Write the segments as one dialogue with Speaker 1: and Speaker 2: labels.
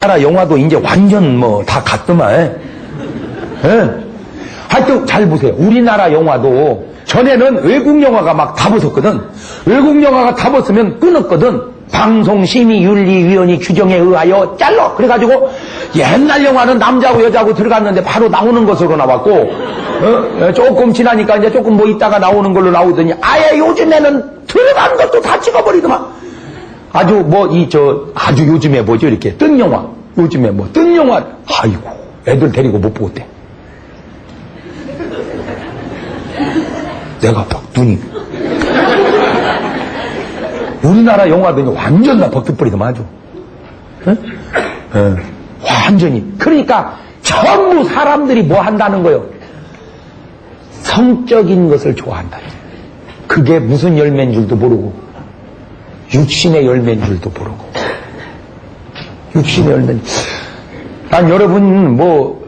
Speaker 1: 우리나라 영화도 이제 완전 뭐 다 갔더만. 예. 하여튼 잘 보세요. 우리나라 영화도 전에는 외국 영화가 막 다 벗었거든. 외국 영화가 다 벗으면 끊었거든. 방송심의윤리위원회 규정에 의하여 잘라. 그래가지고 옛날 영화는 남자고 여자고 들어갔는데 바로 나오는 것으로 나왔고, 조금 지나니까 이제 조금 뭐 있다가 나오는 걸로 나오더니 아예 요즘에는 들어간 것도 다 찍어버리더만. 아주 뭐 아주 요즘에 뭐죠 이렇게 뜬 영화. 요즘에 뭐 뜬 영화. 아이고 애들 데리고 못 보겠대. 내가 막 눈이 우리나라 영화도 완전 다 벗겨버리더만 아주. 완전히. 그러니까 전부 사람들이 뭐 한다는 거요? 성적인 것을 좋아한다. 그게 무슨 열매인 줄도 모르고 육신의 열매인 줄도 모르고. 육신의 열매. 난 여러분 뭐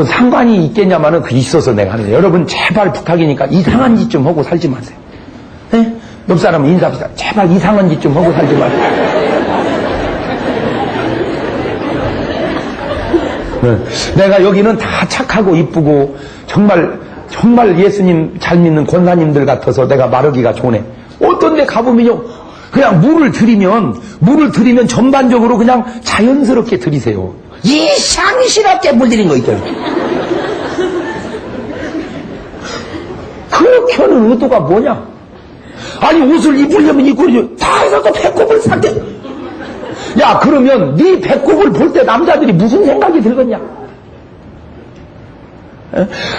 Speaker 1: 상관이 있겠냐마는 그 있어서 내가 하는 거예요. 여러분 제발 부탁이니까 이상한 짓 좀 하고 살지 마세요. 네? 옆 사람은 인사합시다. 제발 이상한 짓 좀 하고 살지 마세요. 네. 내가 여기는 다 착하고 이쁘고 정말 예수님 잘 믿는 권사님들 같아서 내가 말하기가 좋네. 어떤 데 가보면요. 그냥 물을 들이면 전반적으로 그냥 자연스럽게 들이세요. 이상스럽게 물들인 거 있잖아요. 그렇게 하는 의도가 뭐냐? 아니 옷을 입으려면 입고 다 해서 또 배꼽을 삭게. 야 그러면 네 배꼽을 볼 때 남자들이 무슨 생각이 들겠냐?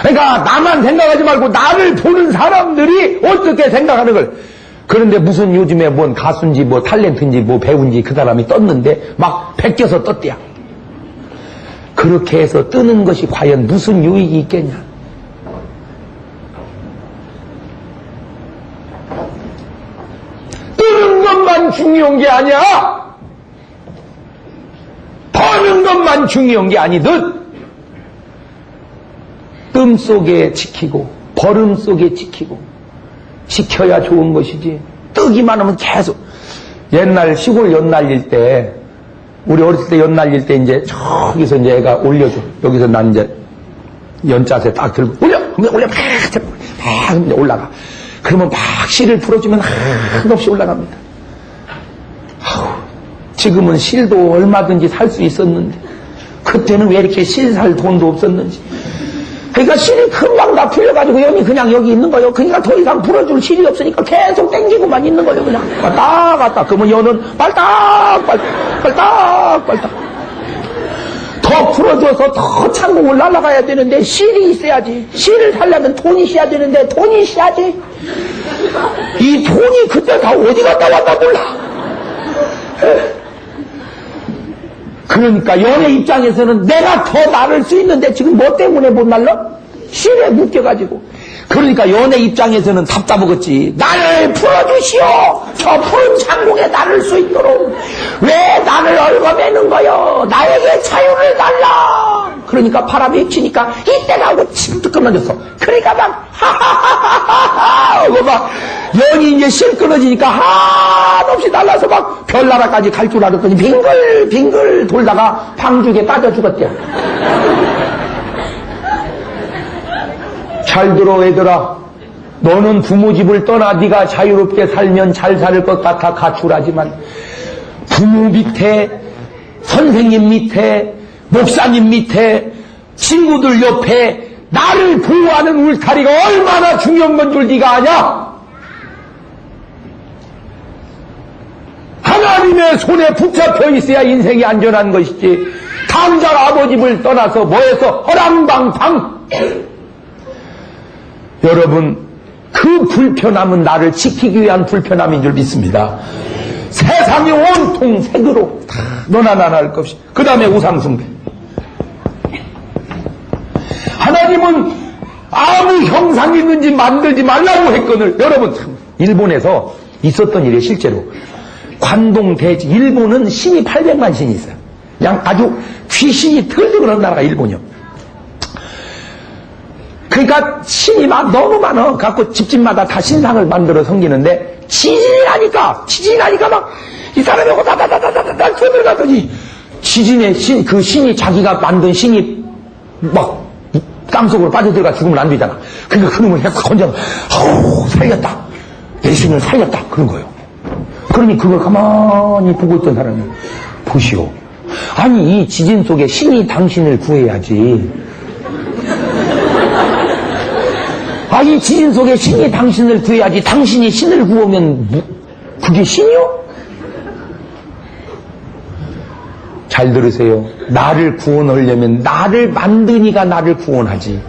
Speaker 1: 그러니까 나만 생각하지 말고 나를 보는 사람들이 어떻게 생각하는 걸. 그런데 무슨 요즘에 뭔 가수인지 뭐 탤런트인지 뭐 배우인지 그 사람이 떴는데 막 베껴서 떴대야. 그렇게 해서 뜨는 것이 과연 무슨 유익이 있겠냐? 뜨는 것만 중요한 게 아니야. 버는 것만 중요한 게 아니듯 뜸 속에 지키고 버름 속에 지켜야 좋은 것이지. 뜨기만 하면 계속. 옛날 시골 연날릴 때 우리 어렸을 때 연날릴 때 이제 저기서 이제 애가 올려줘. 여기서 난 이제 연자세 딱 들고 올려 막 올라가. 그러면 막 실을 풀어주면 한없이 올라갑니다. 지금은 실도 얼마든지 살 수 있었는데 그때는 왜 이렇게 실 살 돈도 없었는지. 그러니까 실이 금방 다 풀려가지고 여기 그냥 여기 있는 거예요. 그러니까 더 이상 풀어줄 실이 없으니까 계속 땡기고만 있는 거예요. 그냥 왔다 갔다. 그러면 여는 빨딱 더 풀어줘서 더 창공을 날아가야 되는데 실이 있어야지. 실을 살려면 돈이 있어야 되는데 돈이 있어야지. 이 돈이 그때 다 어디 갔다 왔나 몰라. 그러니까 연애 입장에서는 내가 더 나를 수 있는데 지금 뭐 때문에 못 날라? 실에 묶여가지고. 그러니까 연애 입장에서는 답답하겠지. 나를 풀어주시오. 저 푸른 창공에 나를 수 있도록. 왜 나를 얽어매는 거요? 나에게 자유를 달라. 그러니까 바람이 휩치니까 이때가 오고 지금도 끊어졌어. 그러니까 막 하하하하하 하고 막 연이 이제 실 끊어지니까 한없이 날라서 막 별나라까지 갈 줄 알았더니 빙글빙글 돌다가 방죽에 빠져 죽었대요. 잘 들어 얘들아. 너는 부모 집을 떠나 네가 자유롭게 살면 잘 살 것 같아 가출하지만 부모 밑에 선생님 밑에 목사님 밑에 친구들 옆에 나를 보호하는 울타리가 얼마나 중요한 건 줄 네가 아냐? 하나님의 손에 붙잡혀 있어야 인생이 안전한 것이지. 당장 아버지를 떠나서 뭐해서 허랑방탕. 여러분 그 불편함은 나를 지키기 위한 불편함인 줄 믿습니다. 세상이 온통 색으로 다 너나 나나 할 것 없이. 그 다음에 우상숭배. 하나님은 아무 형상이 있는지 만들지 말라고 했거늘. 여러분 일본에서 있었던 일이에요. 실제로 관동대지. 일본은 신이 800만 신이 있어요. 그냥 아주 귀신이 털들어가는 나라가 일본이요. 그러니까 신이 막 너무 많아. 갖고 집집마다 다 신상을 만들어 섬기는데 지진이 나니까 막 이 사람이 호다다다다다다 쳐들어가더니 지진의 그 신이 자기가 만든 신이 막 땅속으로 빠져들어가 죽으면 안 되잖아. 그러니까 그놈을 해서 건져, 살렸다. 내 신을 살렸다. 그런 거예요. 그러니 그걸 가만히 보고 있던 사람이, 보시오. 아니, 이 지진 속에 신이 당신을 구해야지. 이 지진 속에 신이 당신을 구해야지. 당신이 신을 구하면, 그게 신이요? 잘 들으세요. 나를 구원하려면 나를 만든 이가 나를 구원하지.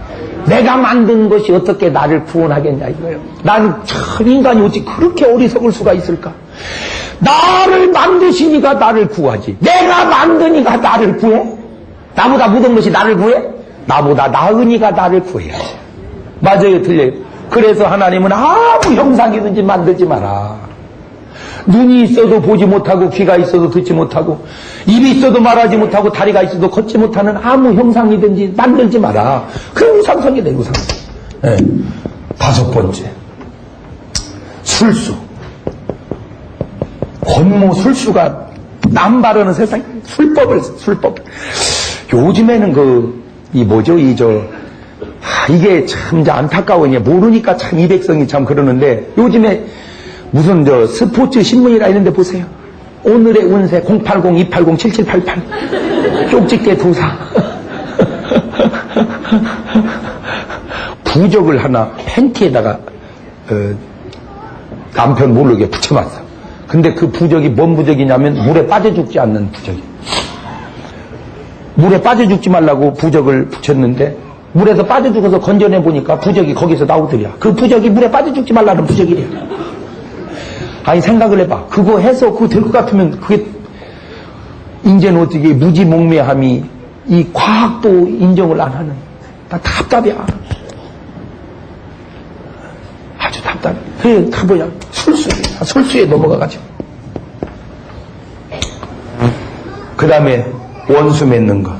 Speaker 1: 내가 만든 것이 어떻게 나를 구원하겠냐 이거예요. 나는 참 인간이 어찌 그렇게 어리석을 수가 있을까? 나를 만드신 이가 나를 구하지. 내가 만든 이가 나를 구해? 나보다 묻은 것이 나를 구해? 나보다 나은 이가 나를 구해야지. 맞아요, 틀려요. 그래서 하나님은 아무 형상이든지 만들지 마라. 눈이 있어도 보지 못하고, 귀가 있어도 듣지 못하고, 입이 있어도 말하지 못하고, 다리가 있어도 걷지 못하는 아무 형상이든지 만들지 마라. 그게 우상성이다, 우상성. 네. 5번째, 술수. 권모 술수가 남바르는 세상에 술법을. 요즘에는 이게 참 안타까워요. 모르니까 참 이 백성이 참 그러는데, 요즘에 무슨 스포츠 신문이라 이런 데 보세요. 오늘의 운세 080-280-7788 쪽집게 도사. 부적을 하나 팬티에다가 남편 모르게 붙여놨어. 근데 그 부적이 뭔 부적이냐면 물에 빠져 죽지 않는 부적이. 물에 빠져 죽지 말라고 부적을 붙였는데 물에서 빠져 죽어서 건져내 보니까 부적이 거기서 나오더랴. 그 부적이 물에 빠져 죽지 말라는 부적이랴. 아니, 생각을 해봐. 그거 해서 그거 될 것 같으면 그게 이제는 어떻게 무지몽매함이 이 과학도 인정을 안 하는. 나 답답이야. 아주 답답해. 그래, 다 뭐야. 술수에 넘어가가지고. 그 다음에 원수 맺는 거.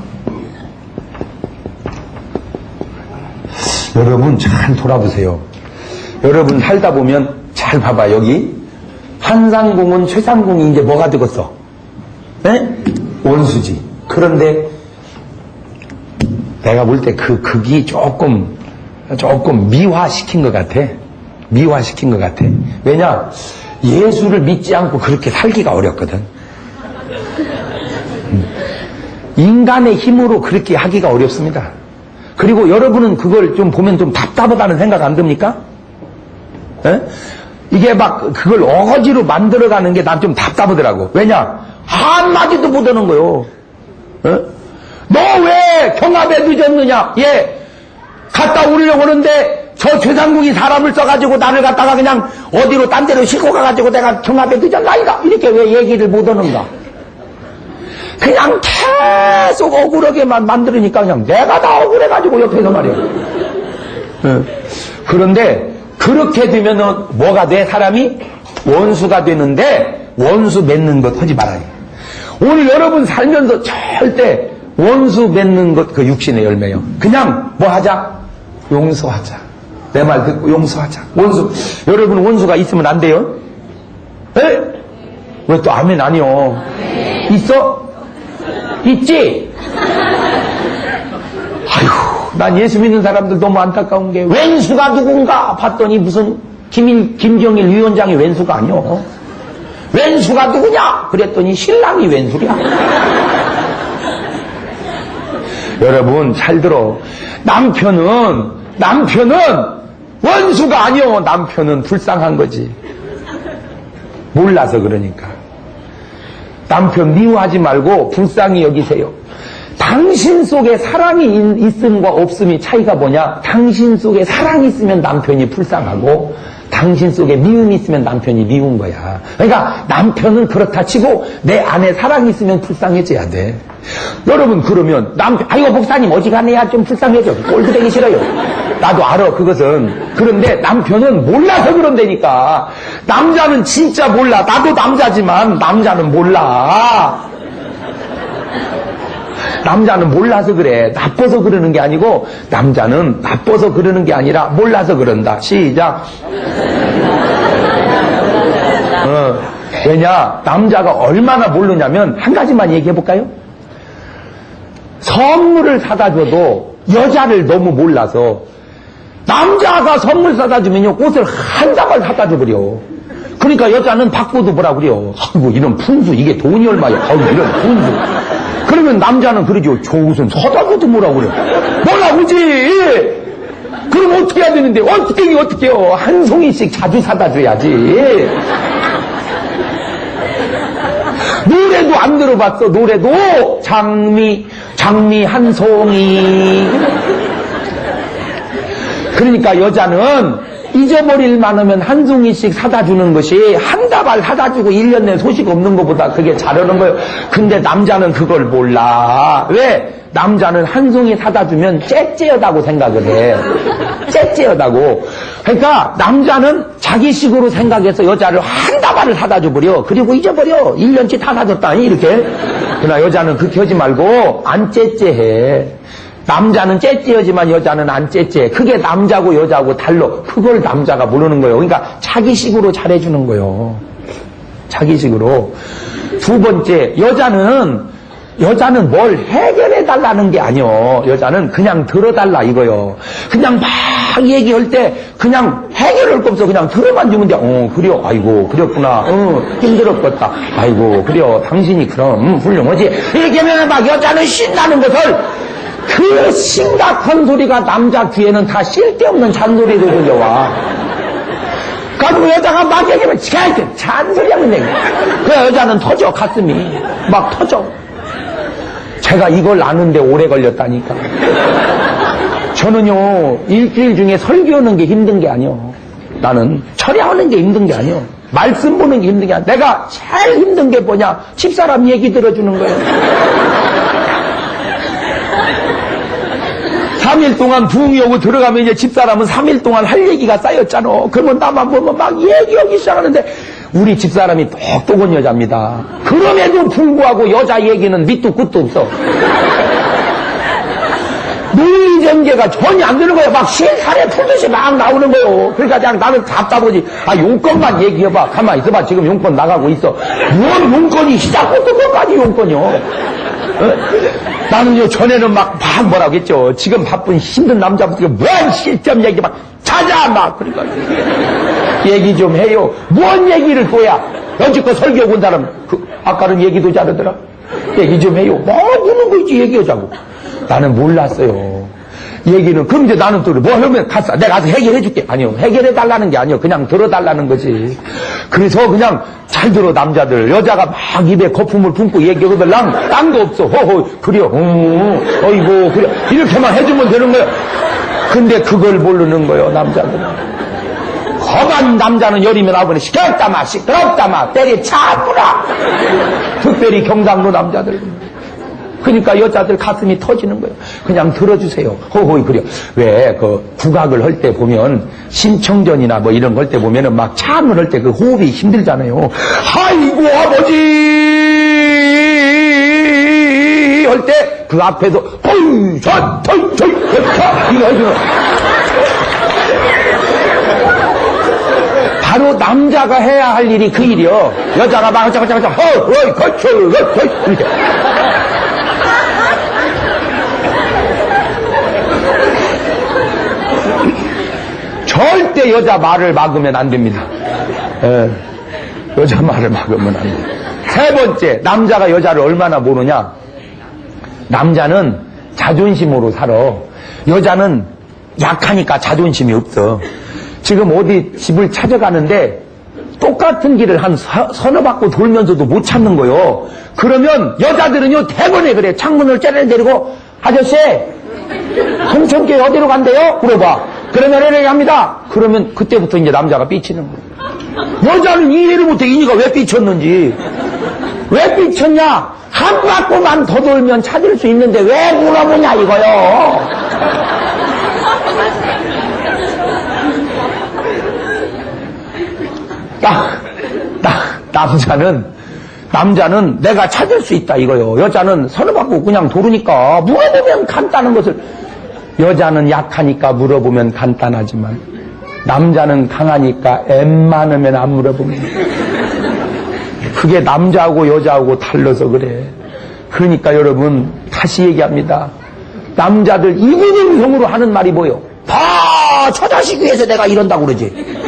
Speaker 1: 여러분 잘 돌아보세요. 여러분 살다 보면 잘 봐봐. 여기 한상궁은 최상궁이 이제 뭐가 되겠어? 네? 원수지. 그런데 내가 볼 때 그 극이 조금 미화시킨 것 같아. 미화시킨 것 같아. 왜냐? 예수를 믿지 않고 그렇게 살기가 어렵거든. 인간의 힘으로 그렇게 하기가 어렵습니다. 그리고 여러분은 그걸 좀 보면 좀 답답하다는 생각 안 듭니까? 에? 이게 막 그걸 어거지로 만들어가는 게 난 좀 답답하더라고. 왜냐? 한마디도 못하는 거요. 너 왜 경합에 늦었느냐? 갔다 오려고 하는데 저 최상궁이 사람을 써가지고 나를 갖다가 그냥 어디로 딴 데로 싣고 가가지고 내가 경합에 늦었나이가? 이렇게 왜 얘기를 못하는가? 그냥 계속 억울하게만 만들으니까 그냥 내가 다 억울해가지고 옆에서 말이야. 그런데 그렇게 되면은 뭐가 돼? 사람이 원수가 되는데 원수 맺는 것 하지 말아요. 오늘 여러분 살면서 절대 원수 맺는 것 그 육신의 열매요. 그냥 뭐 하자? 용서하자. 내 말 듣고 용서하자. 원수, 여러분 원수가 있으면 안 돼요? 에? 왜 또 아멘 아니요? 있어? 있지? 아이고, 난 예수 믿는 사람들 너무 안타까운 게 왼수가 누군가 봤더니 무슨 김정일 위원장이 왼수가 아니오. 왼수가 누구냐? 그랬더니 신랑이 왼수야. 여러분 잘 들어. 남편은 원수가 아니오. 남편은 불쌍한 거지. 몰라서 그러니까. 남편 미워하지 말고 불쌍히 여기세요. 당신 속에 사랑이 있음과 없음이 차이가 뭐냐? 당신 속에 사랑이 있으면 남편이 불쌍하고 당신 속에 미움이 있으면 남편이 미운 거야. 그러니까 남편은 그렇다 치고 내 안에 사랑이 있으면 불쌍해져야 돼. 여러분 그러면 아이고 목사님 어지간해야 좀 불쌍해져. 꼴도 되기 싫어요. 나도 알아 그것은. 그런데 남편은 몰라서 그런다니까. 남자는 진짜 몰라. 나도 남자지만 남자는 몰라. 남자는 몰라서 그래. 나빠서 그러는 게 아니고 남자는 나빠서 그러는 게 아니라 몰라서 그런다. 시작. 왜냐? 남자가 얼마나 모르냐면 한 가지만 얘기해 볼까요? 선물을 사다 줘도 여자를 너무 몰라서 남자가 선물 사다 주면요 꽃을 한 다발 사다 줘버려. 그러니까 여자는 받고도 뭐라 그래요. 아이고 이런 분수 이게 돈이 얼마야. 아이고 이런 분수. 그러면 남자는 그러죠. 저 옷은 사다 줘도 뭐라 그래. 뭐라 그러지. 그럼 어떻게 해야 되는데 어떻게 해요. 한 송이씩 자주 사다 줘야지. 노래도 안 들어봤어. 노래도 장미 한 송이. 그러니까 여자는 잊어버릴 만하면 한 송이씩 사다 주는 것이 한 다발 사다 주고 1년 내 소식 없는 것보다 그게 잘하는 거예요. 근데 남자는 그걸 몰라. 왜? 남자는 한 송이 사다 주면 째째하다고 생각을 해. 째째하다고. 그러니까 남자는 자기식으로 생각해서 여자를 한 다발을 사다 줘버려. 그리고 잊어버려. 1년치 다 사줬다니 이렇게. 그러나 여자는 그렇게 하지 말고 안 째째해. 남자는 째째하지만 여자는 안 째째. 그게 남자고 여자고 달라. 그걸 남자가 모르는 거예요. 그러니까 자기식으로 잘해주는 거예요. 자기식으로. 두 번째, 여자는 뭘 해결해달라는 게 아니요. 여자는 그냥 들어달라 이거요. 그냥 막 얘기할 때 그냥 해결할 거 없어. 그냥 들어만 주면 돼. 그래요. 아이고, 그랬구나. 힘들었겠다. 아이고, 그래요. 당신이 그럼 훌륭하지. 이렇게 하면 막 여자는 신나는 것을 그 심각한 소리가 남자 귀에는 다 쓸데없는 잔소리로 들려와. 가지고 여자가 막 얘기하면 지가 이렇게 잔소리 하면 돼. 그 여자는 터져, 가슴이. 막 터져. 제가 이걸 아는데 오래 걸렸다니까. 저는요, 일주일 중에 설교하는 게 힘든 게 아니요. 나는 철야하는 게 힘든 게 아니요. 말씀 보는 게 힘든 게 아니야. 내가 제일 힘든 게 뭐냐? 집사람 얘기 들어주는 거예요. 3일 동안 부흥이 오고 들어가면 이제 집사람은 3일 동안 할 얘기가 쌓였잖아. 그러면 나만 보면 막 얘기하기 시작하는데 우리 집사람이 똑똑한 여자입니다. 그럼에도 불구하고 여자 얘기는 밑도 끝도 없어. 논리 전개가 전혀 안 되는 거예요. 막 실살에 풀듯이 막 나오는 거예요. 그러니까 그냥 나는 답답하지. 용건만 얘기해봐. 가만히 있어봐. 지금 용건 나가고 있어. 뭔 용건이 시작부터 끝까지 용건이요. 나는요, 전에는 막 뭐라고 했죠. 지금 바쁜 힘든 남자부터 뭔 실점 얘기 막 찾아 막 그러니까 얘기 좀 해요. 뭔 얘기를 또야. 여지껏 설교 온 사람 아까는 얘기도 잘하더라. 얘기 좀 해요. 뭐 무는 거지 얘기하자고. 나는 몰랐어요. 얘기는 그럼 이제 나는 또 뭐 하면 내가 가서 해결해 줄게. 아니요, 해결해 달라는 게 아니요. 그냥 들어달라는 거지. 그래서 그냥 잘 들어. 남자들 여자가 막 입에 거품을 품고 얘기하거든. 딴거 없어. 호호 그래요. 어이구 그래 이렇게만 해주면 되는 거예요. 근데 그걸 모르는 거예요. 남자들은. 험한 남자는 열이면 아버니 시끄럽다마 시끄럽다마 때려차구나. 특별히 경상도 남자들. 그러니까 여자들 가슴이 터지는 거예요. 그냥 들어주세요. 호호이 그래요. 왜 국악을 할 때 보면 심청전이나 뭐 이런 거 할 때 보면은 막 참을 할 때 그 호흡이 힘들잖아요. 아이고 아버지 할 때 그 앞에서 어이 저이 이거 해주는 바로 남자가 해야 할 일이 그 일이요. 여자가 막 어이 거쳐 이렇게. 절대 여자 말을 막으면 안 됩니다. 여자 말을 막으면 안 돼요. 세 번째, 남자가 여자를 얼마나 모르냐? 남자는 자존심으로 살아. 여자는 약하니까 자존심이 없어. 지금 어디 집을 찾아가는데 똑같은 길을 한 서너 바퀴 돌면서도 못 찾는 거요. 그러면 여자들은요 대번에 그래. 창문을 째려내리고 아저씨 송천교회 어디로 간대요? 물어봐. 그러면 이렇게 합니다. 그러면 그때부터 이제 남자가 삐치는 거예요. 여자는 이해를 못해. 이니가 왜 삐쳤는지. 왜 삐쳤냐? 한 바퀴만 더 돌면 찾을 수 있는데 왜 물어보냐 이거요. 남자는 내가 찾을 수 있다 이거요. 여자는 서너 바퀴 그냥 도르니까 물어보면 간단한 것을. 여자는 약하니까 물어보면 간단하지만 남자는 강하니까 엠 많으면 안 물어보면 그게 남자하고 여자하고 달라서 그래. 그러니까 여러분 다시 얘기합니다. 남자들 이구동성으로 하는 말이 뭐요? 봐, 처자식 위해서 내가 이런다고 그러지.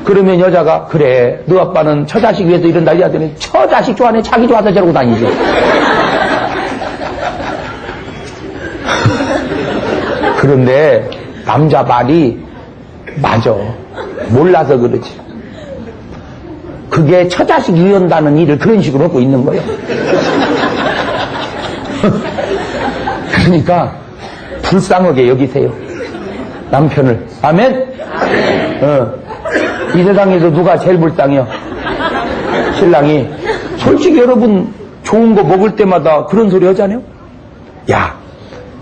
Speaker 1: 그러면 여자가 그래, 너 아빠는 처자식 위해서 이런다 이러더니 처자식 좋아하네, 자기 좋아서 저러고 다니지. 그런데 남자 말이 맞아. 몰라서 그러지. 그게 처자식 위한다는 일을 그런 식으로 하고 있는 거예요. 그러니까 불쌍하게 여기세요. 남편을. 아멘? 이 세상에서 누가 제일 불쌍해요? 신랑이. 솔직히 여러분 좋은 거 먹을 때마다 그런 소리 하잖아요. 야,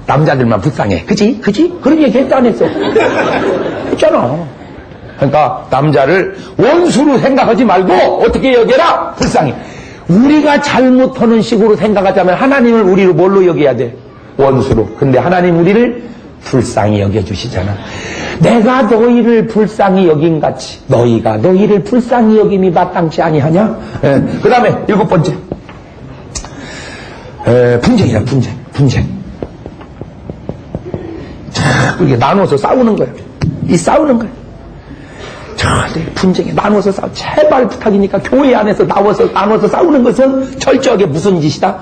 Speaker 1: 남자들만 불쌍해. 그지? 그지? 그런 얘기 했다 안 했어? 했잖아. 그러니까 남자를 원수로 생각하지 말고 어떻게 여겨라? 불쌍해. 우리가 잘못하는 식으로 생각하자면 하나님을 우리를 뭘로 여겨야 돼? 원수로. 근데 하나님 우리를 불쌍히 여겨주시잖아. 내가 너희를 불쌍히 여김같이 너희가 너희를 불쌍히 여김이 마땅치 아니하냐? 그 다음에 7번째. 분쟁이야, 분쟁. 자, 이렇게 나눠서 싸우는 거야. 이 싸우는 거야. 분쟁에 나눠서 싸워. 제발 부탁이니까 교회 안에서 나눠서 싸우는 것은 철저하게 무슨 짓이다?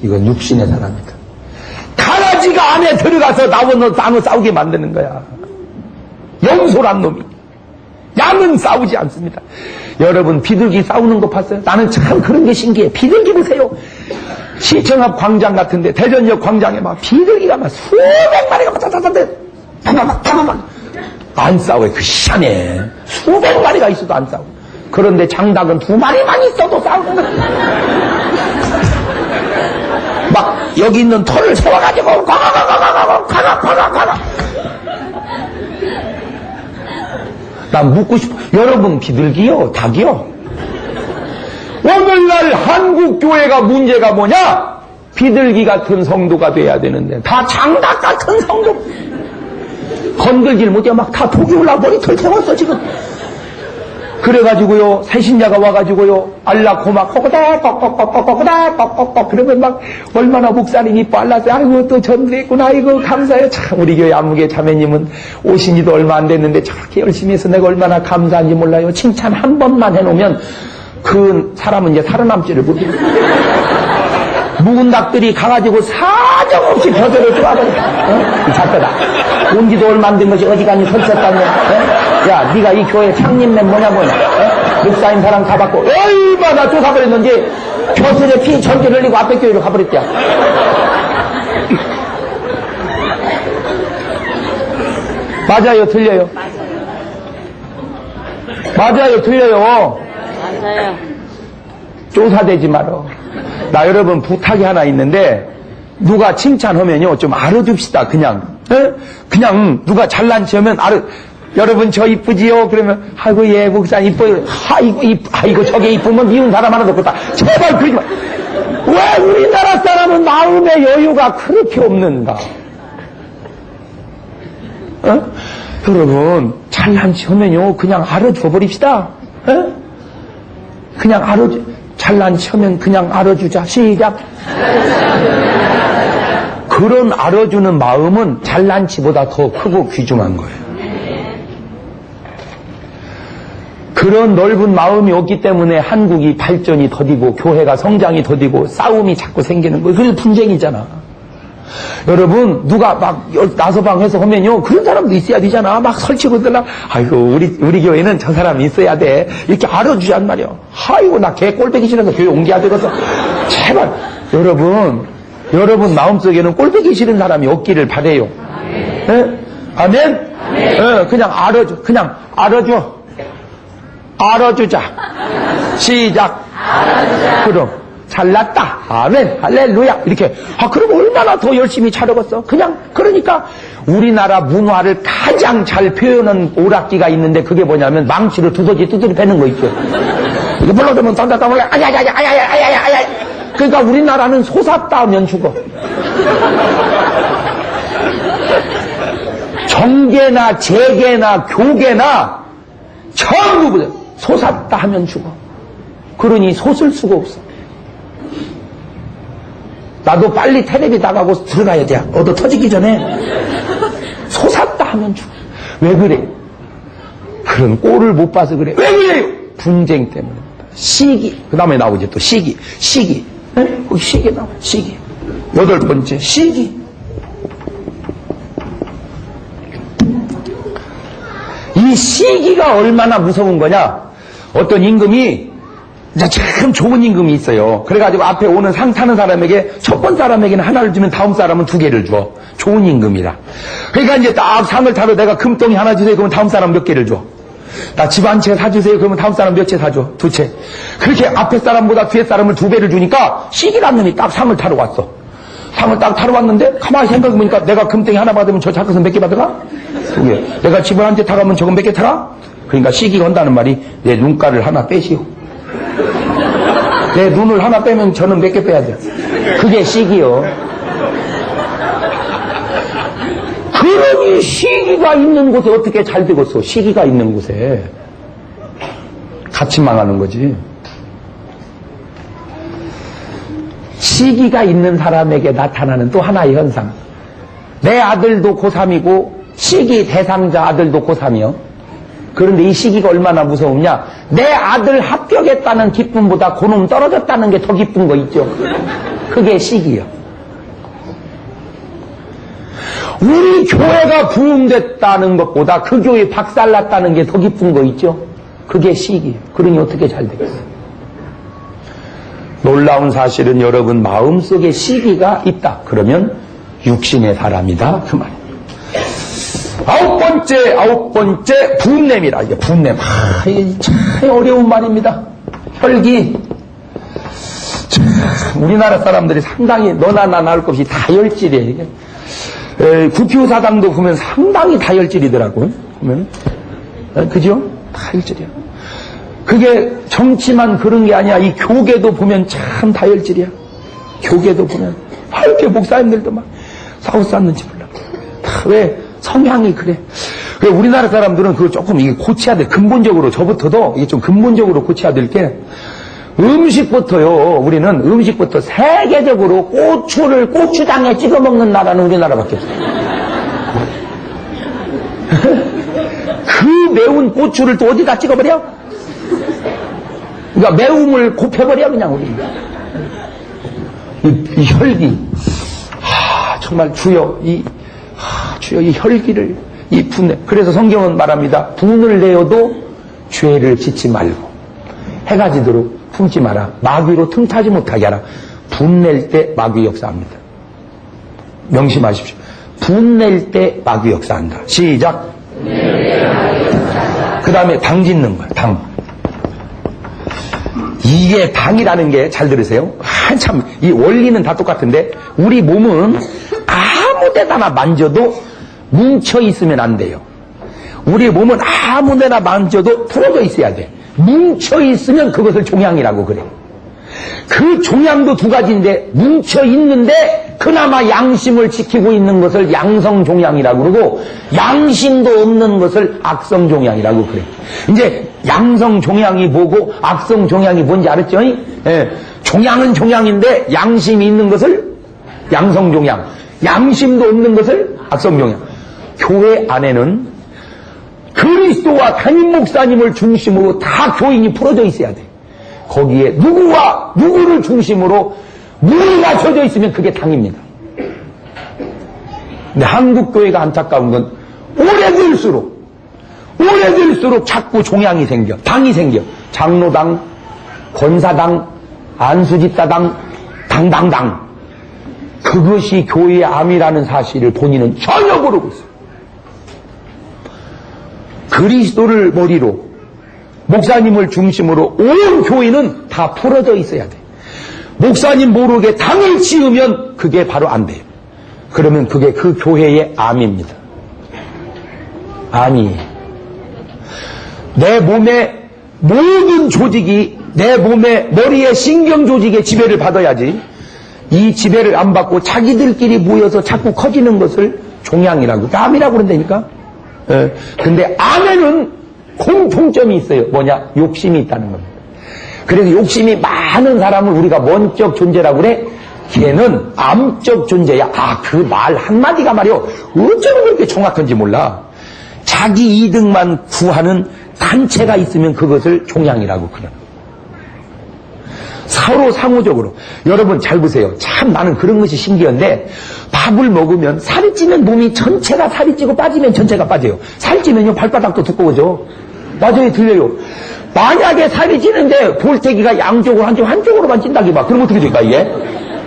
Speaker 1: 이건 육신의 사람이다. 가라지가 안에 들어가서 나눠 싸우게 만드는 거야. 영솔한 놈이. 양은 싸우지 않습니다. 여러분 비둘기 싸우는 거 봤어요? 나는 참 그런 게 신기해. 비둘기 보세요. 시청 앞 광장 같은데 대전역 광장에 막 비둘기가 막 수백 마리가 막 안 싸워요. 그 시간에 수백 마리가 있어도 안 싸워. 그런데 장닭은 2마리만 있어도 싸우는 거야. 막 여기 있는 털을 세워가지고 가라. 난 묻고 싶어. 여러분 비둘기요? 닭이요? 오늘날 한국교회가 문제가 뭐냐? 비둘기 같은 성도가 돼야 되는데 다 장닭 같은 성도. 건들질 못해. 막 다 독이 올라 머리털 태웠어 지금. 그래가지고요 새신자가 와가지고요 알라고 막 꼬꼬닥 그러면 막 얼마나 목사님 이뻐 알라서 아이고 또 전도했구나 아이고 감사해요. 참 우리 교회 안무개 자매님은 오신 지도 얼마 안 됐는데 저렇게 열심히 해서 내가 얼마나 감사한지 몰라요. 칭찬 한 번만 해놓으면 그 사람은 이제 살아남지를 못해요. 묵은 닭들이 가가지고 사정없이 벼슬을 쪼아버려. 이 작가다. 온 지도 얼마 안 된 것이 어지간히 설쳤다며. 야, 네가 이 교회 창립맨 뭐냐고. 목사님 사람 다 받고 얼마나 쫓아버렸는지 벼슬에 피 절개 흘리고 앞에 교회로 가버렸대요. 맞아요, 틀려요? 맞아요, 틀려요?
Speaker 2: 맞아요.
Speaker 1: 쫓아대지 말어. 나 여러분 부탁이 하나 있는데 누가 칭찬하면요 좀 알아줍시다. 그냥 누가 잘난 체 하면 여러분 저 이쁘지요? 그러면 아이고 예 목사님 이뻐요. 아이고 저게 이쁘면 미운 사람 하나도 없다. 제발 그러지 마. 왜 우리나라 사람은 마음의 여유가 그렇게 없는가? 여러분 잘난 체 하면요 그냥 알아줘 버립시다. 그냥 잘난 척하면 그냥 알아주자. 시작. 그런 알아주는 마음은 잘난 치보다 더 크고 귀중한 거예요. 그런 넓은 마음이 없기 때문에 한국이 발전이 더디고 교회가 성장이 더디고 싸움이 자꾸 생기는 거예요. 그래서 분쟁이잖아. 여러분 누가 막 나서방해서 하면요 그런 사람도 있어야 되잖아. 막 설치고 들라 아이고 우리 교회는 저 사람이 있어야 돼 이렇게 알아주잔 말이야. 아이고 나 개 꼴배기 싫어서 교회 옮겨야 되겠어. 제발 여러분 마음속에는 꼴배기 싫은 사람이 없기를 바래요. 네? 아멘? 네, 그냥 알아주자. 시작. 알아주자. 그럼 잘났다. 아멘. 할렐루야. 이렇게. 그럼 얼마나 더 열심히 차려봤어? 그러니까 우리나라 문화를 가장 잘 표현한 오락기가 있는데 그게 뭐냐면 망치를 두더지 패는 거 있죠. 이거 불러주면 던졌다 몰래 아야야야야야야야야야. 그러니까 우리나라는 솟았다 하면 죽어. 정계나 재계나 교계나 전부 솟았다 하면 죽어. 그러니 솟을 수가 없어. 나도 빨리 텔레비 나가고 들어가야 돼. 얻어 터지기 전에. 솟았다 하면 죽어. 왜 그래? 그런 꼴을 못 봐서 그래. 왜 그래요? 분쟁 때문에. 시기. 그 다음에 나오지 또 시기. 시기. 네? 거기 시기 나와. 시기. 8번째, 시기. 이 시기가 얼마나 무서운 거냐? 어떤 임금이 참 좋은 임금이 있어요. 그래가지고 앞에 오는 상 타는 사람에게 첫 번 사람에게는 하나를 주면 다음 사람은 2개를 줘. 좋은 임금이라. 그러니까 이제 딱 상을 타러 내가 금덩이 하나 주세요. 그러면 다음 사람 몇 개를 줘. 나 집 한 채 사주세요. 그러면 다음 사람 몇 채 사줘? 2채. 그렇게 앞에 사람보다 뒤에 사람을 2배를 주니까 시기란 놈이 딱 상을 타러 왔어. 상을 딱 타러 왔는데 가만히 생각해보니까 내가 금덩이 하나 받으면 저 작것은 몇 개 받아가? 2개. 내가 집을 한 채 타가면 저건 몇 개 타라? 그러니까 시기가 한다는 말이 내 눈가를 하나 빼시오. 내 눈을 하나 빼면 저는 몇 개 빼야 돼. 그게 시기요. 그러니 시기가 있는 곳에 어떻게 잘 되겠어? 시기가 있는 곳에. 같이 망하는 거지. 시기가 있는 사람에게 나타나는 또 하나의 현상. 내 아들도 고3이고 시기 대상자 아들도 고3이요. 그런데 이 시기가 얼마나 무서우냐? 내 아들 합격했다는 기쁨보다 고놈 떨어졌다는 게 더 기쁜 거 있죠. 그게 시기요. 우리 교회가 부흥됐다는 것보다 그 교회 박살났다는 게 더 기쁜 거 있죠. 그게 시기요. 그러니 어떻게 잘 되겠어요? 놀라운 사실은 여러분 마음속에 시기가 있다. 그러면 육신의 사람이다. 그 말이에요. 아홉 번째, 분냄이라. 이게 분냄. 이게 참 어려운 말입니다. 혈기. 우리나라 사람들이 상당히 너나 나나 할 것 없이 다혈질이에요, 이게. 국회의사당도 보면 상당히 다혈질이더라고요. 보면. 그죠? 다혈질이야. 그게 정치만 그런 게 아니야. 이 교계도 보면 참 다혈질이야. 교계도 보면. 이렇게 목사님들도 막 싸웠었는지 몰라. 다 왜? 성향이 그래. 우리나라 사람들은 그거 조금 이게 고쳐야 돼. 근본적으로, 저부터도 이게 좀 근본적으로 고쳐야 될 게, 음식부터요, 우리는 음식부터 세계적으로 고추를 고추장에 찍어 먹는 나라는 우리나라밖에 없어요. 그 매운 고추를 또 어디다 찍어버려? 그러니까 매움을 곱해버려, 그냥 우리. 이 혈기. 정말 주여, 주여 이 혈기를, 이 분내. 그래서 성경은 말합니다. 분을 내어도 죄를 짓지 말고 해가 지도록 품지 마라. 마귀로 틈타지 못하게 하라. 분낼 때 마귀 역사합니다. 명심하십시오. 분낼 때 마귀 역사한다. 시작. 그 다음에 당 짓는 거야. 당. 이게 당이라는 게 잘 들으세요. 한참 이 원리는 다 똑같은데 우리 몸은 아무 데다나 만져도 뭉쳐 있으면 안 돼요. 우리 몸은 아무 데나 만져도 풀어져 있어야 돼. 뭉쳐 있으면 그것을 종양이라고 그래. 그 종양도 2가지인데 뭉쳐 있는데 그나마 양심을 지키고 있는 것을 양성종양이라고 그러고 양심도 없는 것을 악성종양이라고 그래. 이제 양성종양이 뭐고 악성종양이 뭔지 알았죠? 예. 종양은 종양인데 양심이 있는 것을 양성종양, 양심도 없는 것을 악성종양. 교회 안에는 그리스도와 담임 목사님을 중심으로 다 교인이 풀어져 있어야 돼. 거기에 누구와 누구를 중심으로 무리가 젖어 있으면 그게 당입니다. 근데 한국 교회가 안타까운 건 오래될수록 자꾸 종양이 생겨, 당이 생겨. 장로당, 권사당, 안수집사당, 당당당. 그것이 교회의 암이라는 사실을 본인은 전혀 모르고 있어요. 그리스도를 머리로 목사님을 중심으로 온 교회는 다 풀어져 있어야 돼. 목사님 모르게 당을 지으면 그게 바로 안 돼요. 그러면 그게 그 교회의 암입니다. 암이에요. 내 몸의 모든 조직이 내 몸의 머리의 신경 조직의 지배를 받아야지 이 지배를 안 받고 자기들끼리 모여서 자꾸 커지는 것을 종양이라고 암이라고 그런다니까. 근데 암에는 공통점이 있어요. 뭐냐? 욕심이 있다는 겁니다. 그래서 욕심이 많은 사람을 우리가 원적 존재라고 그래. 걔는 암적 존재야. 그 말 한마디가 말이요. 어쩌면 그렇게 정확한지 몰라. 자기 이득만 구하는 단체가 있으면 그것을 종양이라고 그러는. 서로 상호적으로. 여러분 잘 보세요. 참 나는 그런 것이 신기한데, 밥을 먹으면 살이 찌면 몸이 전체가 살이 찌고 빠지면 전체가 빠져요. 살이 찌면요 발바닥도 두꺼워져. 맞아요, 들려요. 만약에 살이 찌는데 볼태기가 양쪽으로 한쪽으로만 찐다기 봐. 그럼 어떻게 될까 이게?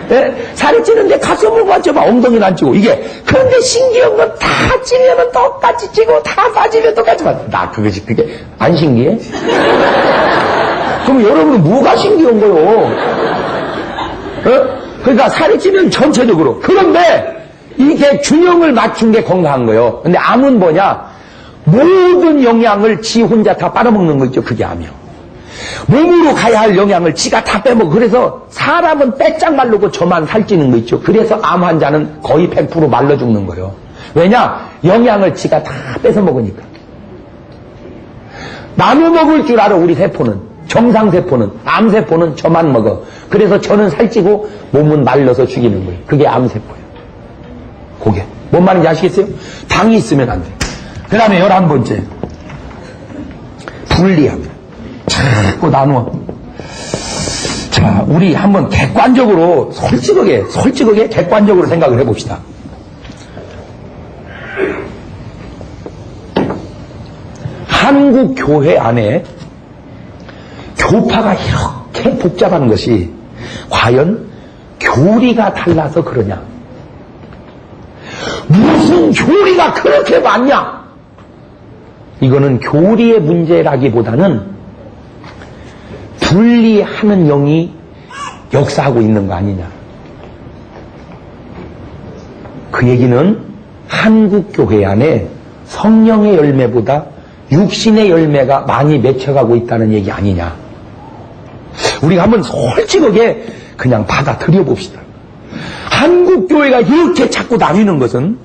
Speaker 1: 예? 살이 찌는데 가슴을 맞춰봐. 엉덩이는 안 찌고 이게. 그런데 신기한 건 다 찌면은 똑같이 찌고 다 빠지면 똑같이 빠져. 나 그게 안 신기해? 그럼 여러분은 뭐가 신기한 거요? 그러니까 살이 찌면 전체적으로. 그런데 이게 균형을 맞춘 게 건강한 거예요. 근데 암은 뭐냐? 모든 영양을 지 혼자 다 빨아먹는 거 있죠. 그게 암이요. 몸으로 가야 할 영양을 지가 다 빼먹어. 그래서 사람은 빼짝 마르고 저만 살찌는 거 있죠. 그래서 암 환자는 거의 100% 말라 죽는 거예요. 왜냐? 영양을 지가 다 뺏어 먹으니까. 나눠 먹을 줄 알아, 우리 세포는. 정상세포는. 암세포는 저만 먹어. 그래서 저는 살찌고 몸은 말라서 죽이는 거예요. 그게 암세포예요. 그게. 뭔 말인지 아시겠어요? 당이 있으면 안 돼. 그 다음에 11번째. 분리함. 자꾸 나누어. 자, 우리 한번 객관적으로, 솔직하게 객관적으로 생각을 해봅시다. 한국 교회 안에 교파가 이렇게 복잡한 것이 과연 교리가 달라서 그러냐? 무슨 교리가 그렇게 많냐? 이거는 교리의 문제라기보다는 분리하는 영이 역사하고 있는 거 아니냐? 그 얘기는 한국 교회 안에 성령의 열매보다 육신의 열매가 많이 맺혀가고 있다는 얘기 아니냐? 우리가 한번 솔직하게 그냥 받아들여 봅시다. 한국 교회가 이렇게 자꾸 나뉘는 것은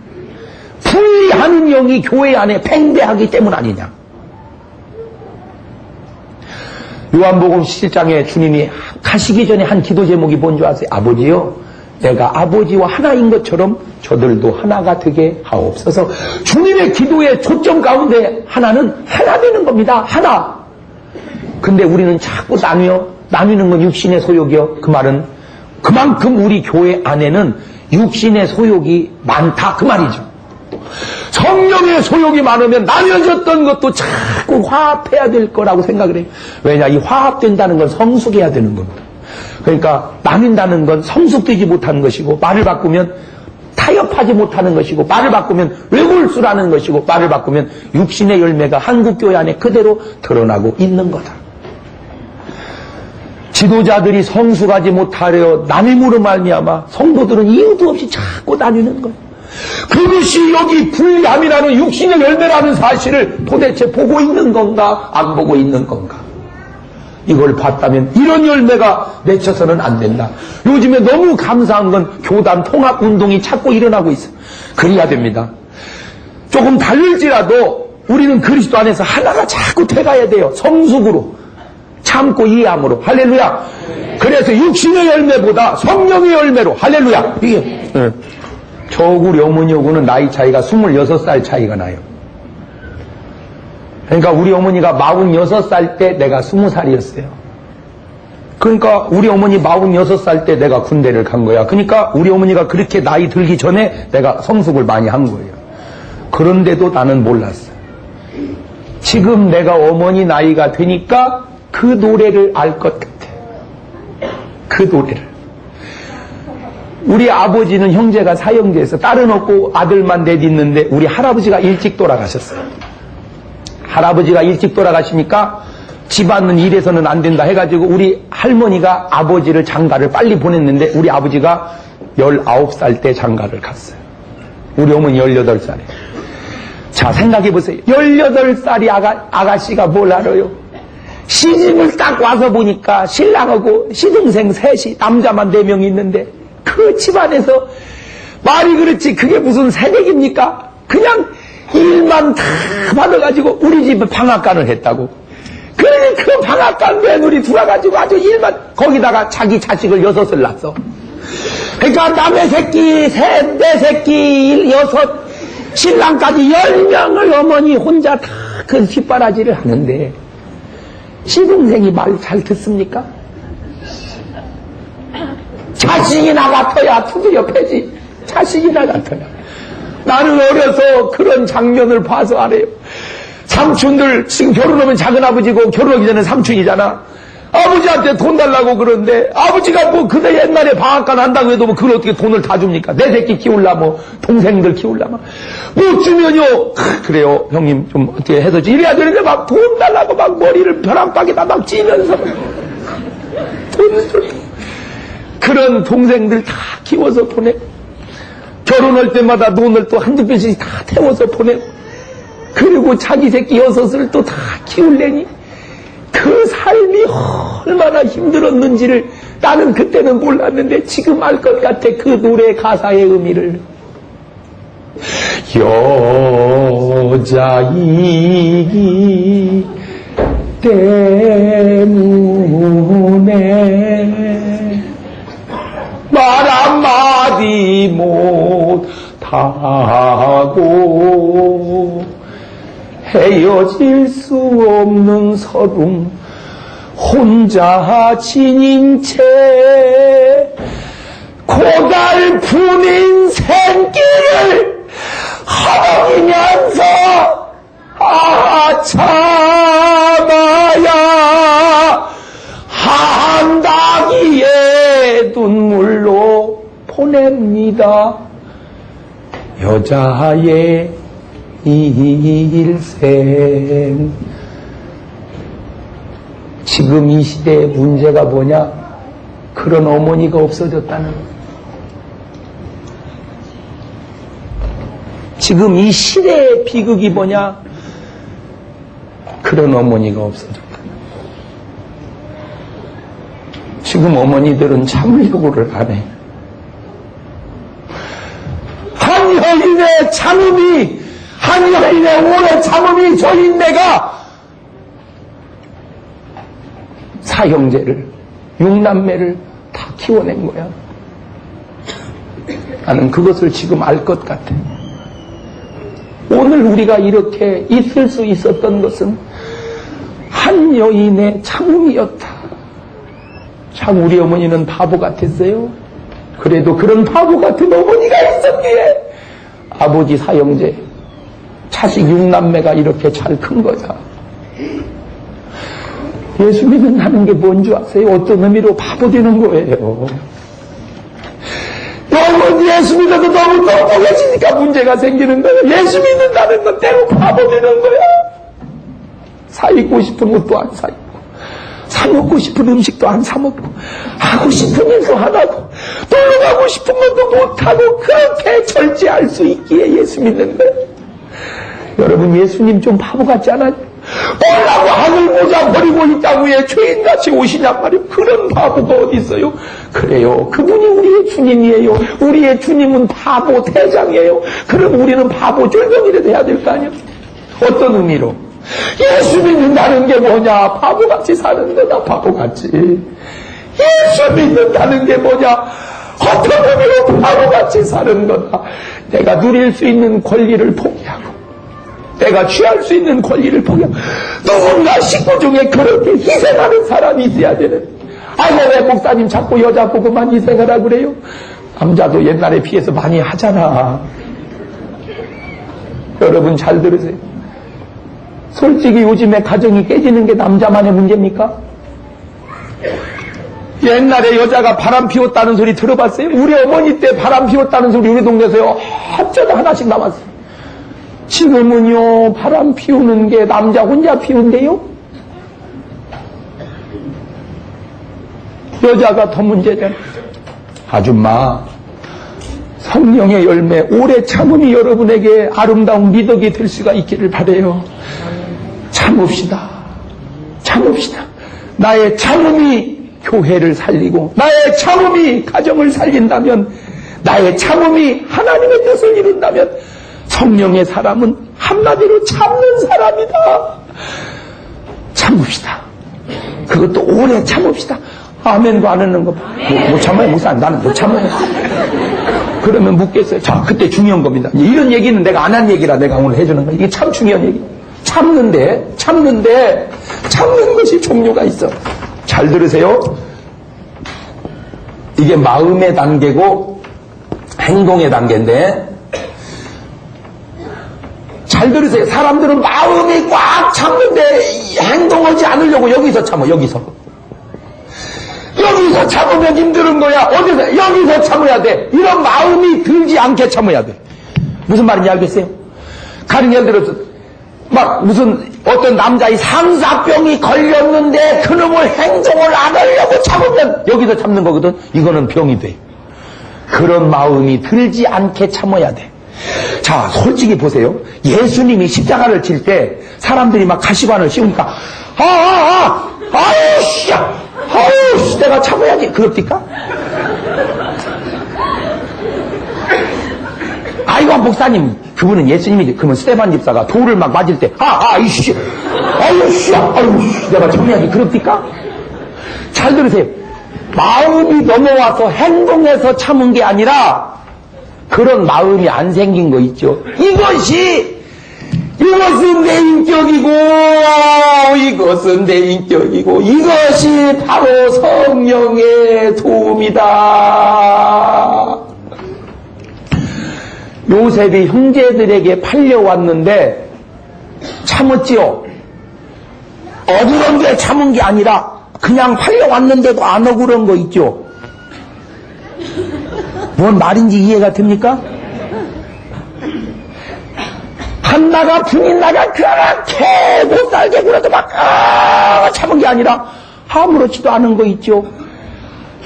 Speaker 1: 분리하는 영이 교회 안에 팽배하기 때문 아니냐? 요한복음 17장에 주님이 가시기 전에 한 기도 제목이 뭔지 아세요? 아버지요, 내가 아버지와 하나인 것처럼 저들도 하나가 되게 하옵소서. 주님의 기도의 초점 가운데 하나는 하나 되는 겁니다. 하나. 근데 우리는 자꾸 나뉘는 건 육신의 소욕이요. 그 말은 그만큼 우리 교회 안에는 육신의 소욕이 많다 그 말이죠. 성령의 소욕이 많으면 나뉘어졌던 것도 자꾸 화합해야 될 거라고 생각을 해요. 왜냐? 이 화합된다는 건 성숙해야 되는 겁니다. 그러니까 나뉜다는 건 성숙되지 못하는 것이고, 말을 바꾸면 타협하지 못하는 것이고, 말을 바꾸면 외골수라는 것이고, 말을 바꾸면 육신의 열매가 한국교회 안에 그대로 드러나고 있는 거다. 지도자들이 성숙하지 못하려 나눔으로 말미암아 성도들은 이유도 없이 자꾸 나뉘는 거예요. 그것이 여기 분리함이라는 육신의 열매라는 사실을 도대체 보고 있는 건가 안 보고 있는 건가? 이걸 봤다면 이런 열매가 맺혀서는 안 된다. 요즘에 너무 감사한 건 교단 통합운동이 자꾸 일어나고 있어요. 그래야 됩니다. 조금 다를지라도 우리는 그리스도 안에서 하나가 자꾸 돼가야 돼요. 성숙으로 참고 이해함으로. 할렐루야. 그래서 육신의 열매보다 성령의 열매로. 할렐루야. 이게 저 우리 어머니하고는 나이 차이가 26살 차이가 나요. 그러니까 우리 어머니가 46살 때 내가 20살이었어요. 그러니까 우리 어머니 46살 때 내가 군대를 간 거야. 그러니까 우리 어머니가 그렇게 나이 들기 전에 내가 성숙을 많이 한 거예요. 그런데도 나는 몰랐어요. 지금 내가 어머니 나이가 되니까 그 노래를 알 것 같아. 그 노래를. 우리 아버지는 형제가 사형제에서 딸은 없고 아들만 넷 있는데 우리 할아버지가 일찍 돌아가셨어요. 할아버지가 일찍 돌아가시니까 집안은 이래서는 안 된다 해가지고 우리 할머니가 아버지를 장가를 빨리 보냈는데 우리 아버지가 19살 때 장가를 갔어요. 우리 어머니 18살에. 자, 생각해보세요. 18살이 아가씨가 뭘 알아요? 시집을 딱 와서 보니까 신랑하고 시동생 셋이 남자만 4명 있는데 그 집안에서 말이 그렇지 그게 무슨 새댁입니까? 그냥 일만 다 받아가지고 우리 집에 방앗간을 했다고. 그러니 그 방앗간 며느리 들어가지고 아주 일만, 거기다가 자기 자식을 6을 낳았어. 그러니까 남의 새끼 셋, 내 새끼 여섯, 신랑까지 10명을 어머니 혼자 다 그 뒷바라지를 하는데 시동생이 말 잘 듣습니까? 자식이나 같아야 두드려 패지. 자식이나 같아야. 나는 어려서 그런 장면을 봐서 알아요. 삼촌들 지금 결혼하면 작은아버지고 결혼하기 전에 삼촌이잖아. 아버지한테 돈 달라고 그러는데 아버지가 뭐 그때 옛날에 방앗간 한다고 해도 뭐 그걸 어떻게 돈을 다 줍니까? 내 새끼 키울라 뭐 동생들 키울라 못 주면요. 그래요 형님 좀 어떻게 해서 이래야 되는데 막 돈 달라고 막 머리를 벼랑박에다 막 찌면서 돈 줘. 그런 동생들 다 키워서 보내. 결혼할 때마다 돈을 또 한두 편씩 다 태워서 보내. 그리고 자기 새끼 여섯을 또 다 키울래니 그 삶이 얼마나 힘들었는지를 나는 그때는 몰랐는데 지금 알 것 같아. 그 노래 가사의 의미를. 여자이기 때문에 말 한마디 못하고 헤어질 수 없는 서름 혼자 지닌 채 고달픈 인생길을 허덕이면서 참아야 한다기에 눈물로 보냅니다. 여자의 일생. 지금 이 시대의 문제가 뭐냐? 그런 어머니가 없어졌다는 거예요. 지금 이 시대의 비극이 뭐냐? 그런 어머니가 없어졌다는 거예요. 지금 어머니들은 참으려고를 안 해. 한 여인의 참음이, 한 여인의 오래 참음이 저 인내가 사형제를, 6남매를 다 키워낸 거야. 나는 그것을 지금 알 것 같아. 오늘 우리가 이렇게 있을 수 있었던 것은 한 여인의 참음이었다. 참 우리 어머니는 바보 같았어요. 그래도 그런 바보 같은 어머니가 있었기에 아버지 사형제, 자식 6남매가 이렇게 잘 큰 거야. 예수 믿는다는 게 뭔 줄 아세요? 어떤 의미로 바보 되는 거예요. 너무 예수 믿어도 너무 똑똑해지니까 문제가 생기는 거예요. 예수 믿는다는 건 때로 바보 되는 거야. 사입고 싶은 것도 안 사입고, 사먹고 싶은 음식도 안 사먹고, 하고 싶은 일도 안 하고, 놀러 가고 싶은 것도 못하고, 그렇게 절제할 수 있기에 예수 믿는 거예요. 여러분, 예수님 좀 바보 같지 않아요? 뭐라고 하늘 모자 버리고 있다고 해 죄인같이 오시냔 말이에요. 그런 바보가 어디 있어요? 그래요. 그분이 우리의 주님이에요. 우리의 주님은 바보 대장이에요. 그럼 우리는 바보 쫄병이라도 해야 될 거 아니에요? 어떤 의미로? 예수 믿는다는 게 뭐냐? 바보같이 사는 거다. 바보같이. 예수 믿는다는 게 뭐냐? 어떤 의미로 바보같이 사는 거다. 내가 누릴 수 있는 권리를 포기하고, 내가 취할 수 있는 권리를 포기하고, 누군가 식구 중에 그렇게 희생하는 사람이 있어야 되는. 아이고, 왜 목사님 자꾸 여자 보고만 희생하라 그래요? 남자도 옛날에 비해서 많이 하잖아. 여러분 잘 들으세요. 솔직히 요즘에 가정이 깨지는 게 남자만의 문제입니까? 옛날에 여자가 바람 피웠다는 소리 들어봤어요? 우리 어머니 때 바람 피웠다는 소리 우리 동네에서요, 어쩌다 하나씩 남았어요. 지금은요, 바람 피우는 게 남자 혼자 피운대요? 여자가 더 문제잖아요. 아줌마, 성령의 열매, 오래 참음이 여러분에게 아름다운 미덕이 될 수가 있기를 바라요. 참읍시다. 참읍시다. 나의 참음이 교회를 살리고, 나의 참음이 가정을 살린다면, 나의 참음이 하나님의 뜻을 이룬다면, 성령의 사람은 한마디로 참는 사람이다. 참읍시다. 그것도 오래 참읍시다. 아멘도 안 하는 거. 못 참아요, 목사님. 나는 못 참아요. 그러면 묻겠어요. 자, 그때 중요한 겁니다. 이런 얘기는 내가 안 한 얘기라 내가 오늘 해주는 거야. 이게 참 중요한 얘기. 참는 것이 종류가 있어. 잘 들으세요. 이게 마음의 단계고 행동의 단계인데, 잘 들으세요. 사람들은 마음이 꽉 참는데 행동하지 않으려고 여기서 참아. 여기서 참으면 힘든 거야. 어디서? 여기서 참아야 돼. 이런 마음이 들지 않게 참아야 돼. 무슨 말인지 알겠어요? 가령 예를 들어서 막 무슨 어떤 남자의 상사병이 걸렸는데 그놈을 행동을 안 하려고 참으면 여기서 참는 거거든. 이거는 병이 돼. 그런 마음이 들지 않게 참아야 돼. 자, 솔직히 보세요. 예수님이 십자가를 칠 때 사람들이 막 가시관을 씌우니까 아유씨 내가 참아야지 그럽니까? 아이고 목사님, 그분은 예수님이, 그러면 스테반 집사가 돌을 막 맞을 때 아유씨 내가 참아야지 그럽니까? 잘 들으세요. 마음이 넘어와서 행동해서 참은 게 아니라 그런 마음이 안 생긴 거 있죠. 이것은 내 인격이고 이것이 바로 성령의 도움이다. 요셉이 형제들에게 팔려왔는데 참았지요. 억울한 게 참은 게 아니라 그냥 팔려왔는데도 안 억울한 거 있죠. 뭔 말인지 이해가 됩니까? 한나가 분인나가 그렇게 못살게 굴어도 막 참은 게 아니라 아무렇지도 않은 거 있죠.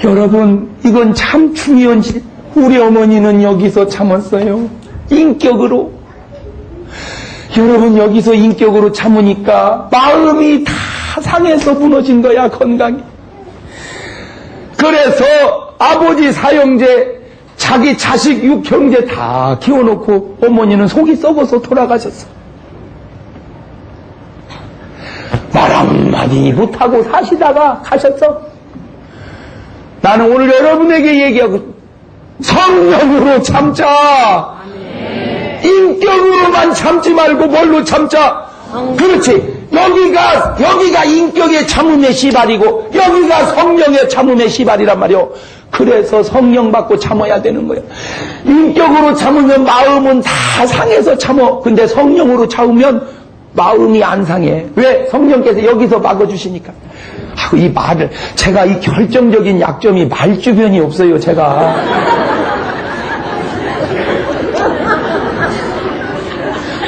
Speaker 1: 여러분, 이건 참 중요한 일. 우리 어머니는 여기서 참았어요. 인격으로. 여러분, 여기서 인격으로 참으니까 마음이 다 상해서 무너진 거야, 건강이. 그래서 아버지 사형제, 자기 자식 육형제 다 키워놓고 어머니는 속이 썩어서 돌아가셨어. 말 한마디 못하고 사시다가 가셨어. 나는 오늘 여러분에게 얘기하고, 성령으로 참자. 인격으로만 참지 말고 뭘로 참자. 그렇지. 여기가 인격의 참음의 시발이고 여기가 성령의 참음의 시발이란 말이오. 그래서 성령 받고 참아야 되는 거예요. 인격으로 참으면 마음은 다 상해서 참어. 근데 성령으로 참으면 마음이 안 상해. 왜? 성령께서 여기서 막아주시니까. 이 말을, 제가 이 결정적인 약점이 말주변이 없어요, 제가.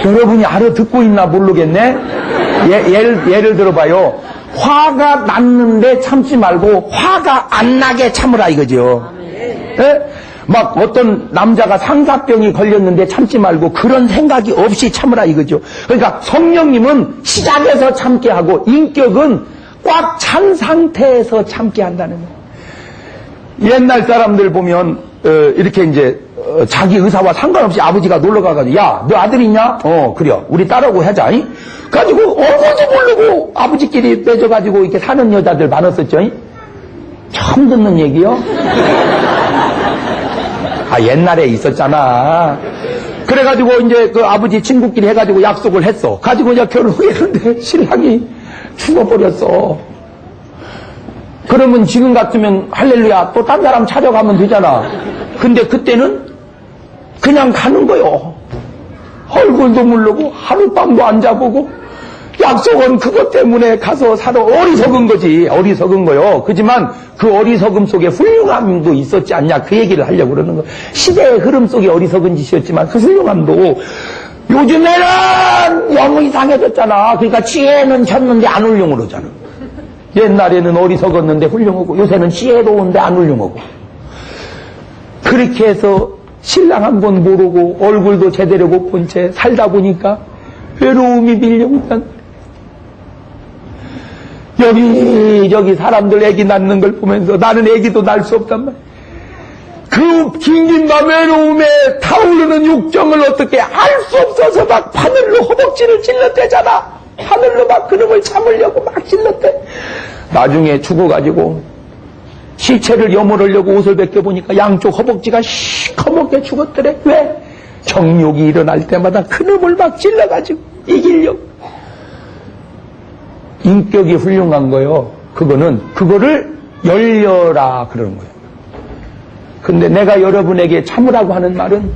Speaker 1: 여러분이 알아듣고 있나 모르겠네? 예를 들어봐요. 화가 났는데 참지 말고 화가 안 나게 참으라 이거죠. 예? 막 어떤 남자가 상사병이 걸렸는데 참지 말고 그런 생각이 없이 참으라 이거죠. 그러니까 성령님은 시작해서 참게 하고 인격은 꽉 찬 상태에서 참게 한다는 거예요. 옛날 사람들 보면 이렇게 이제 자기 의사와 상관없이 아버지가 놀러 가가지고, 야, 너 아들 있냐? 그래. 우리 딸하고 하자. 가지고 얼굴도 모르고 아버지끼리 빼져가지고 이렇게 사는 여자들 많았었죠. 처음 듣는 얘기요? 옛날에 있었잖아. 그래가지고 이제 그 아버지 친구끼리 해가지고 약속을 했어. 가지고 이제 결혼했는데 신랑이 죽어버렸어. 그러면 지금 같으면 할렐루야 또 딴 사람 찾아가면 되잖아. 근데 그때는 그냥 가는 거요. 얼굴도 모르고 하룻밤도 안 자보고 약속은 그것 때문에 가서 살아. 어리석은 거지. 어리석은 거요. 그지만 그 어리석음 속에 훌륭함도 있었지 않냐, 그 얘기를 하려고 그러는 거. 시대의 흐름 속에 어리석은 짓이었지만 그 훌륭함도, 요즘에는 너무 이상해졌잖아. 그러니까 지혜는 졌는데 안 훌륭하잖아. 옛날에는 어리석었는데 훌륭하고 요새는 지혜로운데 안 훌륭하고. 그렇게 해서 신랑 한 번 모르고 얼굴도 제대로 못 본 채 살다 보니까 외로움이 밀려온단 말이야. 여기 사람들 애기 낳는 걸 보면서 나는 애기도 낳을 수 없단 말이야. 그 긴긴 밤 외로움에 타오르는 육정을 어떻게 알 수 없어서 막 바늘로 허벅지를 찔렀대잖아. 하늘로 막 그놈을 참으려고 막 찔렀대. 나중에 죽어가지고 시체를 여물으려고 옷을 벗겨보니까 양쪽 허벅지가 시커멓게 죽었더래. 왜? 정욕이 일어날 때마다 그놈을 막 찔러가지고 이기려고. 인격이 훌륭한 거요. 그거를 열려라 그러는 거예요. 근데 내가 여러분에게 참으라고 하는 말은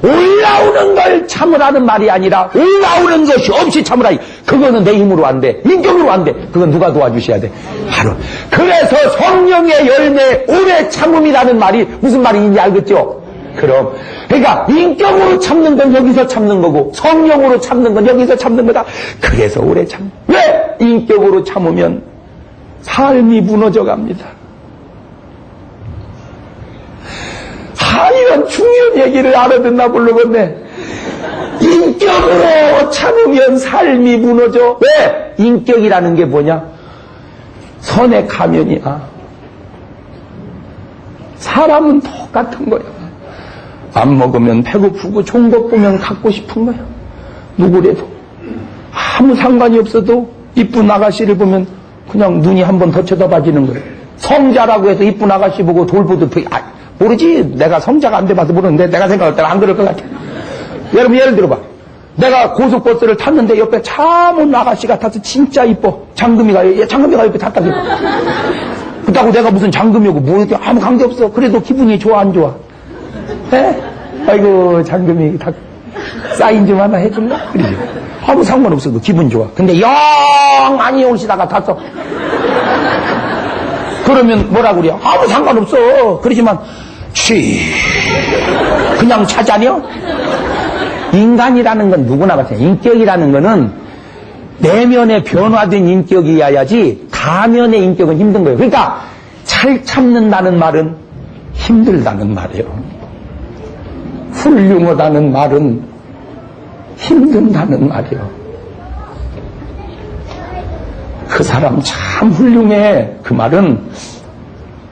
Speaker 1: 올라오는 걸 참으라는 말이 아니라 올라오는 것이 없이 참으라. 그거는 내 힘으로 안 돼. 인격으로 안 돼. 그건 누가 도와주셔야 돼? 바로. 그래서 성령의 열매 오래 참음이라는 말이 무슨 말인지 알겠죠? 그럼 그러니까 인격으로 참는 건 여기서 참는 거고 성령으로 참는 건 여기서 참는 거다. 그래서 오래 참. 왜? 인격으로 참으면 삶이 무너져 갑니다. 이런 중요한 얘기를 알아듣나 모르겠네. 인격으로 참으면 삶이 무너져. 왜? 인격이라는 게 뭐냐? 선의 가면이야. 사람은 똑같은 거야. 안 먹으면 배고프고 좋은 것 보면 갖고 싶은 거야. 누구래도. 아무 상관이 없어도 이쁜 아가씨를 보면 그냥 눈이 한 번 더 쳐다봐지는 거야. 성자라고 해서 이쁜 아가씨 보고 돌보듯 모르지. 내가 성자가 안 돼봐서 모르는데 내가 생각할 때는 안 그럴 것 같아. 여러분 예를 들어봐. 내가 고속버스를 탔는데 옆에 참 아가씨가 타서 진짜 이뻐. 장금이가 옆에 탔다. 그렇다고 내가 무슨 장금이고 뭐 아무 관계 없어. 그래도 기분이 좋아 안 좋아? 에? 아이고 장금이 다 사인 좀 하나 해줄래? 그러죠. 아무 상관없어도 기분 좋아. 근데 영 많이 오시다가 탔어. 그러면 뭐라고 그래요? 아무 상관없어. 그러지만 그냥 차자녀? 인간이라는 건 누구나 마찬가지야. 인격이라는 거는 내면에 변화된 인격이어야지 가면의 인격은 힘든 거예요. 그러니까 잘 참는다는 말은 힘들다는 말이에요. 훌륭하다는 말은 힘든다는 말이에요. 그 사람 참 훌륭해. 그 말은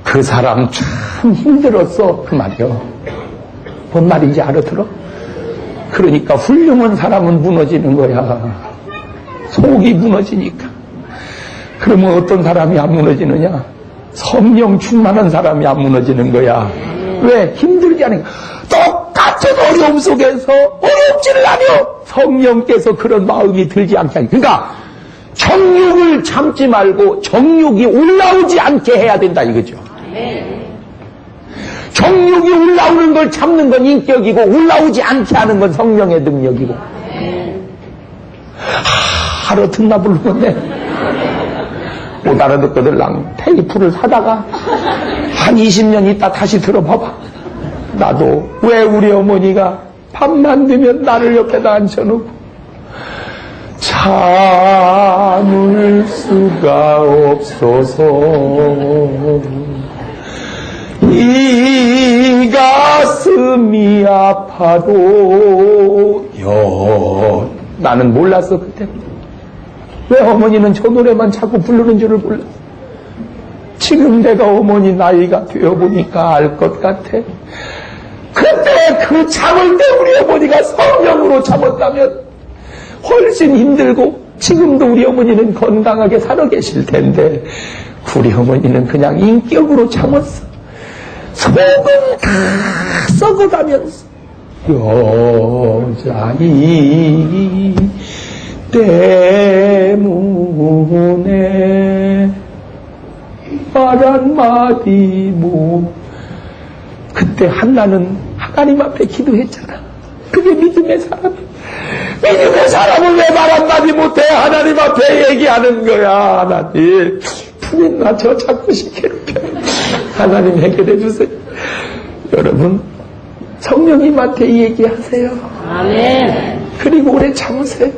Speaker 1: 그 사람 참 힘들었어. 그 말이요. 뭔 말인지 알아들어? 그러니까 훌륭한 사람은 무너지는 거야. 속이 무너지니까. 그러면 어떤 사람이 안 무너지느냐? 성령 충만한 사람이 안 무너지는 거야. 왜? 힘들지 않으니까. 똑같은 어려움 속에서 어렵지를 않아요. 성령께서 그런 마음이 들지 않게 하니까. 그러니까 정욕을 참지 말고 정욕이 올라오지 않게 해야 된다 이거죠. 정욕이 올라오는 걸 참는 건 인격이고 올라오지 않게 하는 건 성령의 능력이고. 알아듣나 모르겠네. 못 알아듣거들랑 테이프를 사다가 한 20년 있다 다시 들어봐봐. 나도 왜 우리 어머니가 밤만 되면 나를 옆에다 앉혀놓고 참을 수가 없어서 이 가슴이 아파도 나는 몰랐어 그때. 왜 어머니는 저 노래만 자꾸 부르는 줄을 몰라. 지금 내가 어머니 나이가 되어보니까 알 것 같아. 그때 그 참을 때 우리 어머니가 성령으로 참았다면 훨씬 힘들고 지금도 우리 어머니는 건강하게 살아 계실 텐데 우리 어머니는 그냥 인격으로 참았어. 속은 다 썩어가면서 여자이 때문에 말 한마디 못. 그때 한나는 하나님 앞에 기도했잖아. 그게 믿음의 사람이야. 믿음의 사람은 왜 말 한마디 못해? 하나님 앞에 얘기하는 거야. 하나님 부인 나 저 자꾸 시켜놓게 하나님 해결해 주세요. 여러분 성령님한테 얘기하세요. 아멘. 그리고 오래 참으세요.